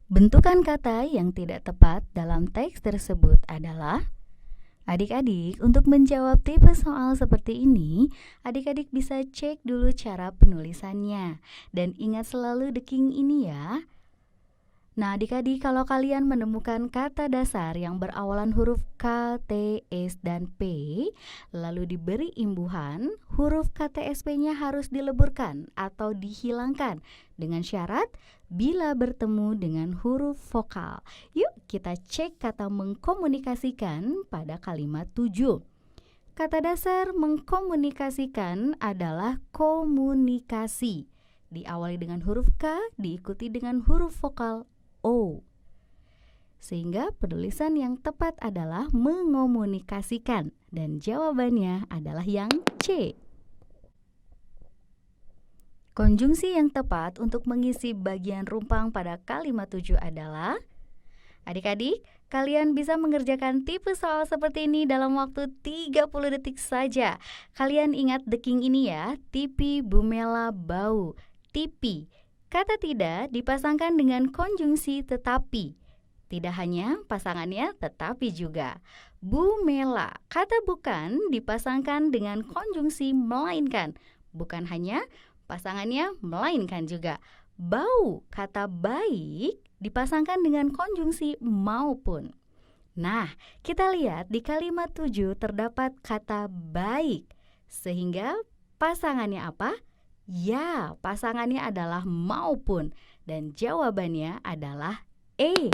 Bentukan kata yang tidak tepat dalam teks tersebut adalah adik-adik. Untuk menjawab tipe soal seperti ini, adik-adik bisa cek dulu cara penulisannya. Dan ingat selalu the king ini ya. Nah, adik-adik, kalau kalian menemukan kata dasar yang berawalan huruf K, T, S, dan P, lalu diberi imbuhan, huruf KTSP-nya harus dileburkan atau dihilangkan dengan syarat bila bertemu dengan huruf vokal. Yuk kita cek kata mengkomunikasikan pada kalimat 7. Kata dasar mengkomunikasikan adalah komunikasi. Diawali dengan huruf K, diikuti dengan huruf vokal O. Sehingga penulisan yang tepat adalah mengomunikasikan. Dan jawabannya adalah yang C. Konjungsi yang tepat untuk mengisi bagian rumpang pada kalimat 7 adalah, adik-adik, kalian bisa mengerjakan tipe soal seperti ini dalam waktu 30 detik saja. Kalian ingat the king ini ya, tipi, bumela, bau. Tipi, kata tidak dipasangkan dengan konjungsi tetapi. Tidak hanya pasangannya tetapi juga. Bumela, kata bukan dipasangkan dengan konjungsi melainkan. Bukan hanya pasangannya melainkan juga. Bau, kata baik dipasangkan dengan konjungsi maupun. Nah, kita lihat di kalimat 7 terdapat kata baik. Sehingga pasangannya apa? Ya, pasangannya adalah maupun. Dan jawabannya adalah E.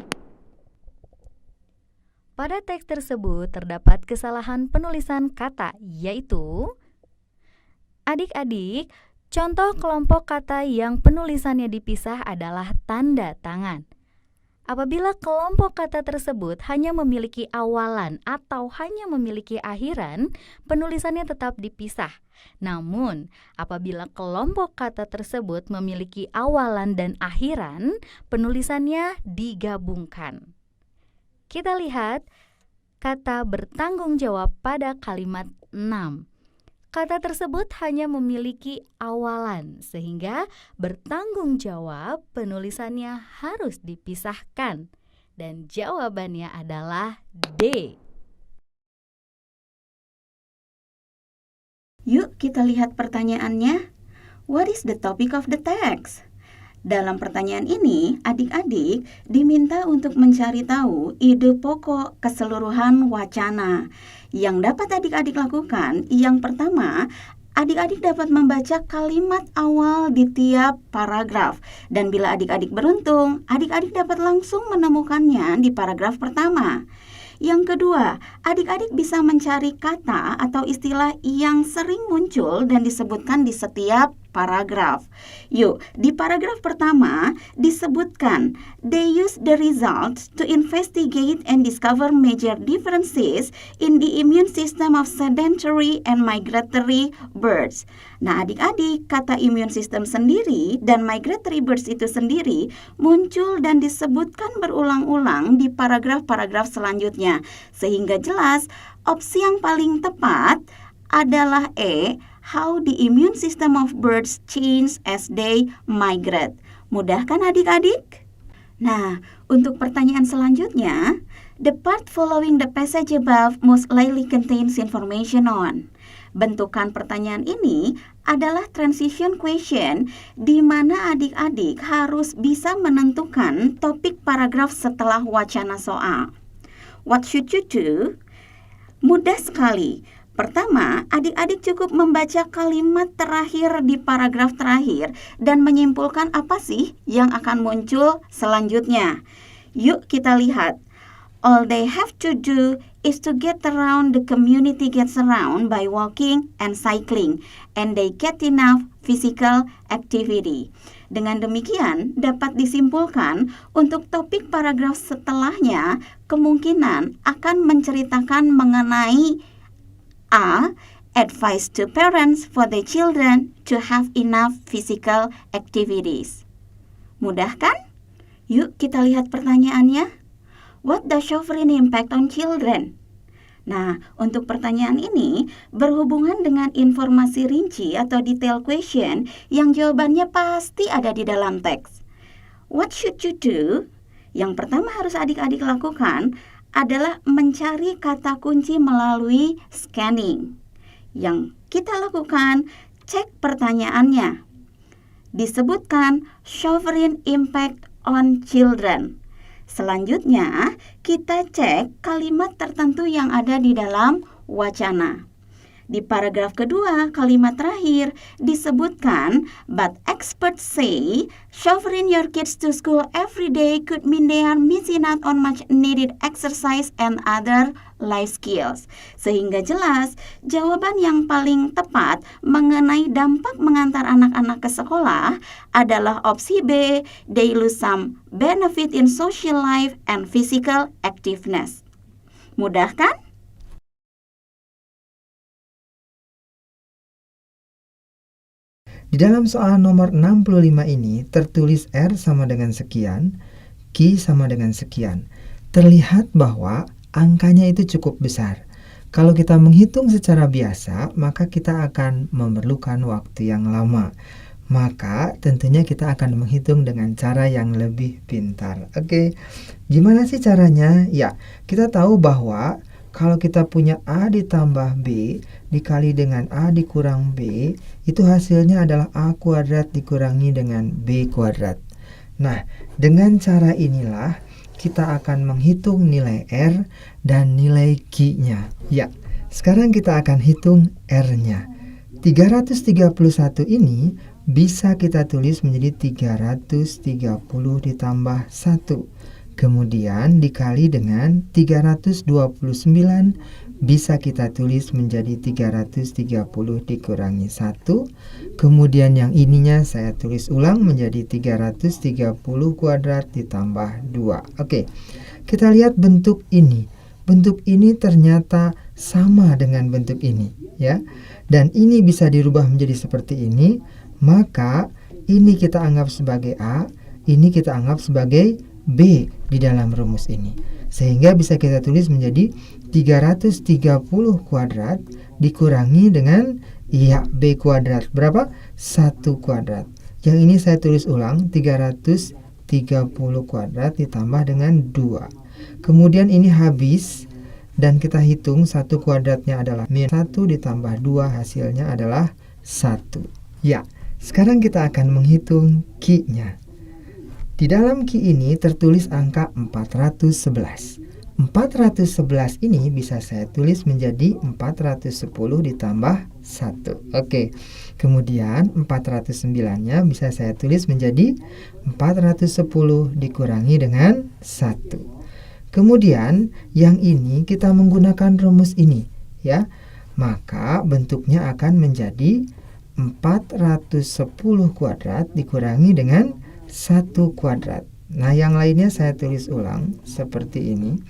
Pada teks tersebut terdapat kesalahan penulisan kata, yaitu adik-adik, contoh kelompok kata yang penulisannya dipisah adalah tanda tangan. Apabila kelompok kata tersebut hanya memiliki awalan atau hanya memiliki akhiran, penulisannya tetap dipisah. Namun, apabila kelompok kata tersebut memiliki awalan dan akhiran, penulisannya digabungkan. Kita lihat kata bertanggung jawab pada kalimat 6. Kata tersebut hanya memiliki awalan, sehingga bertanggung jawab penulisannya harus dipisahkan. Dan jawabannya adalah D. Yuk kita lihat pertanyaannya. What is the topic of the text? Dalam pertanyaan ini, adik-adik diminta untuk mencari tahu ide pokok keseluruhan wacana. Yang dapat adik-adik lakukan, yang pertama, adik-adik dapat membaca kalimat awal di tiap paragraf. Dan bila adik-adik beruntung, adik-adik dapat langsung menemukannya di paragraf pertama. Yang kedua, adik-adik bisa mencari kata atau istilah yang sering muncul dan disebutkan di setiap paragraf. Yuk, di paragraf pertama disebutkan, they use the results to investigate and discover major differences in the immune system of sedentary and migratory birds. Nah, adik-adik, kata immune system sendiri dan migratory birds itu sendiri muncul dan disebutkan berulang-ulang di paragraf-paragraf selanjutnya. Sehingga jelas, opsi yang paling tepat adalah E, how the immune system of birds change as they migrate. Mudah kan adik-adik? Nah, untuk pertanyaan selanjutnya, the part following the passage above most likely contains information on. Bentukan pertanyaan ini adalah transition question di mana adik-adik harus bisa menentukan topik paragraf setelah wacana soal. What should you do? Mudah sekali. Pertama, adik-adik cukup membaca kalimat terakhir di paragraf terakhir dan menyimpulkan apa sih yang akan muncul selanjutnya. Yuk kita lihat. All they have to do is to get around, the community gets around by walking and cycling, and they get enough physical activity. Dengan demikian, dapat disimpulkan untuk topik paragraf setelahnya kemungkinan akan menceritakan mengenai A. Advice to parents for their children to have enough physical activities. Mudah kan? Yuk kita lihat pertanyaannya. What does suffering impact on children? Nah, untuk pertanyaan ini berhubungan dengan informasi rinci atau detail question yang jawabannya pasti ada di dalam teks. What should you do? Yang pertama harus adik-adik lakukan adalah mencari kata kunci melalui scanning. Yang kita lakukan, cek pertanyaannya. Disebutkan sovereign impact on children. Selanjutnya, kita cek kalimat tertentu yang ada di dalam wacana. Di paragraf kedua, kalimat terakhir disebutkan, but experts say shoving your kids to school every day could mean they are missing out on much needed exercise and other life skills. Sehingga jelas, jawaban yang paling tepat mengenai dampak mengantar anak-anak ke sekolah adalah opsi B, they lose some benefit in social life and physical activeness. Mudah kan? Di dalam soal nomor 65 ini tertulis R sama dengan sekian, Q sama dengan sekian. Terlihat bahwa angkanya itu cukup besar. Kalau kita menghitung secara biasa, maka kita akan memerlukan waktu yang lama. Maka tentunya kita akan menghitung dengan cara yang lebih pintar. Oke, gimana sih caranya? Ya, kita tahu bahwa kalau kita punya A ditambah B dikali dengan A dikurang B, itu hasilnya adalah A kuadrat dikurangi dengan B kuadrat. Nah, dengan cara inilah kita akan menghitung nilai R dan nilai Q-nya. Ya, sekarang kita akan hitung R-nya. 331 ini bisa kita tulis menjadi 330 ditambah 1. Kemudian dikali dengan 329 bisa kita tulis menjadi 330 dikurangi 1. Kemudian yang ininya saya tulis ulang menjadi 330 kuadrat ditambah 2. Oke, kita lihat bentuk ini. Bentuk ini ternyata sama dengan bentuk ini, ya. Dan ini bisa dirubah menjadi seperti ini. Maka ini kita anggap sebagai A, ini kita anggap sebagai B di dalam rumus ini. Sehingga bisa kita tulis menjadi 330 kuadrat dikurangi dengan B kuadrat. Berapa? 1 kuadrat. Yang ini saya tulis ulang, 330 kuadrat ditambah dengan 2. Kemudian ini habis dan kita hitung 1 kuadratnya adalah min 1 ditambah 2 hasilnya adalah 1. Ya, sekarang kita akan menghitung Q-nya. Di dalam Q ini tertulis angka 411. 411 ini bisa saya tulis menjadi 410 ditambah 1. Oke. Kemudian 409-nya bisa saya tulis menjadi 410 dikurangi dengan 1. Kemudian yang ini kita menggunakan rumus ini, ya. Maka bentuknya akan menjadi 410 kuadrat dikurangi dengan 1 kuadrat. Nah, yang lainnya saya tulis ulang seperti ini.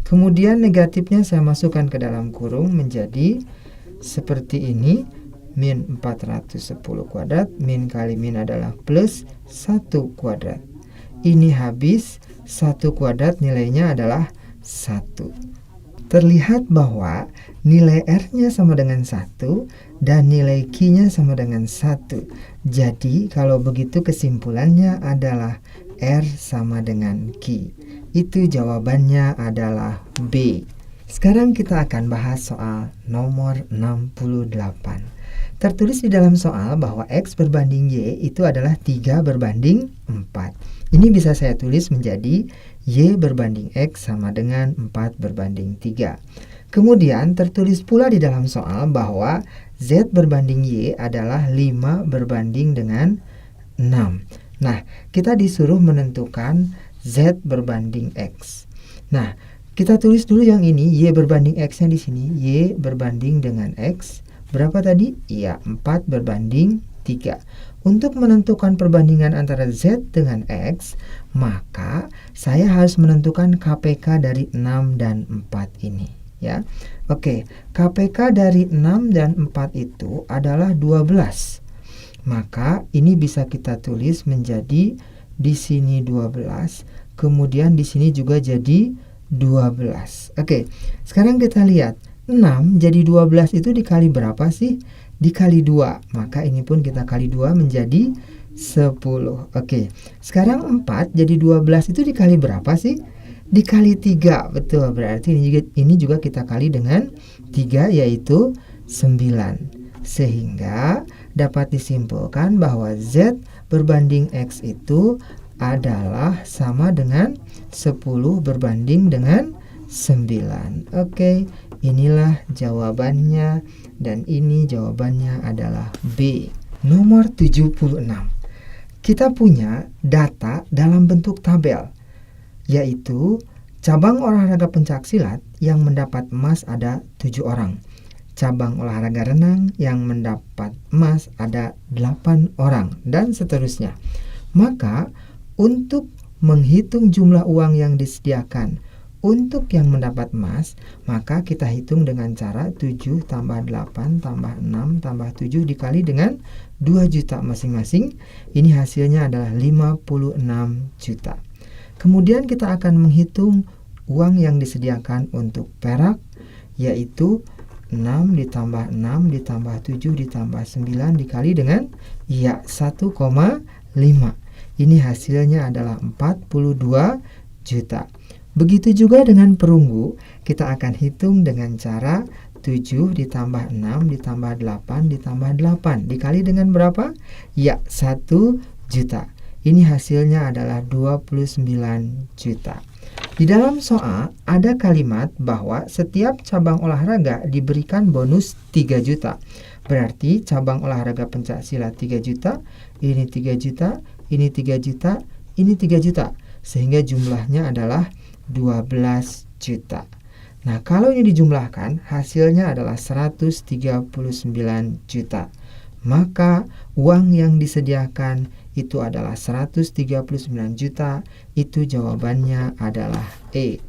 Kemudian negatifnya saya masukkan ke dalam kurung menjadi seperti ini. Min 410 kuadrat, min kali min adalah plus 1 kuadrat. Ini habis, 1 kuadrat nilainya adalah 1. Terlihat bahwa nilai R-nya sama dengan 1 dan nilai Q-nya sama dengan 1. Jadi, kalau begitu kesimpulannya adalah R sama dengan Q. Itu jawabannya adalah B. Sekarang kita akan bahas soal nomor 68. Tertulis di dalam soal bahwa X berbanding Y itu adalah 3 berbanding 4. Ini bisa saya tulis menjadi Y berbanding X sama dengan 4 berbanding 3. Kemudian tertulis pula di dalam soal bahwa Z berbanding Y adalah 5 berbanding dengan 6. Nah, kita disuruh menentukan Z berbanding X. Nah, kita tulis dulu yang ini, Y berbanding X-nya di sini. Y berbanding dengan X. Berapa tadi? Iya, 4 berbanding 3. Untuk menentukan perbandingan antara Z dengan X, maka saya harus menentukan KPK dari 6 dan 4 ini, ya. Oke, KPK dari 6 dan 4 itu adalah 12. Maka ini bisa kita tulis menjadi di sini 12, kemudian di sini juga jadi 12. Oke, sekarang kita lihat 6 jadi 12 itu dikali berapa sih? Dikali 2. Maka ini pun kita kali 2 menjadi 10. Oke, sekarang 4 jadi 12 itu dikali berapa sih? Dikali 3, betul. Berarti ini juga kita kali dengan 3, yaitu 9. Sehingga dapat disimpulkan bahwa Z berbanding X itu adalah sama dengan 10 berbanding dengan 9. Oke, inilah jawabannya, dan ini jawabannya adalah B. Nomor 76. Kita punya data dalam bentuk tabel, yaitu cabang olahraga pencaksilat yang mendapat emas ada 7 orang. Cabang olahraga renang yang mendapat emas ada 8 orang, dan seterusnya. Maka, untuk menghitung jumlah uang yang disediakan untuk yang mendapat emas, maka kita hitung dengan cara 7 tambah 8 tambah 6 tambah 7 dikali dengan 2 juta masing-masing. Ini hasilnya adalah 56 juta. Kemudian kita akan menghitung uang yang disediakan untuk perak, yaitu 6 ditambah 6 ditambah 7 ditambah 9 dikali dengan 1,5. Ini hasilnya adalah 42 juta. Begitu juga dengan perunggu, kita akan hitung dengan cara 7 ditambah 6 ditambah 8 ditambah 8 dikali dengan berapa? Ya, 1 juta. Ini hasilnya adalah 29 juta. Di dalam soal ada kalimat bahwa setiap cabang olahraga diberikan bonus 3 juta. Berarti cabang olahraga pencaksilat 3 juta, ini 3 juta, ini 3 juta, ini 3 juta. Sehingga jumlahnya adalah 12 juta. Nah, kalau ini dijumlahkan, hasilnya adalah 139 juta. Maka uang yang disediakan itu adalah 139 juta. Itu jawabannya adalah E.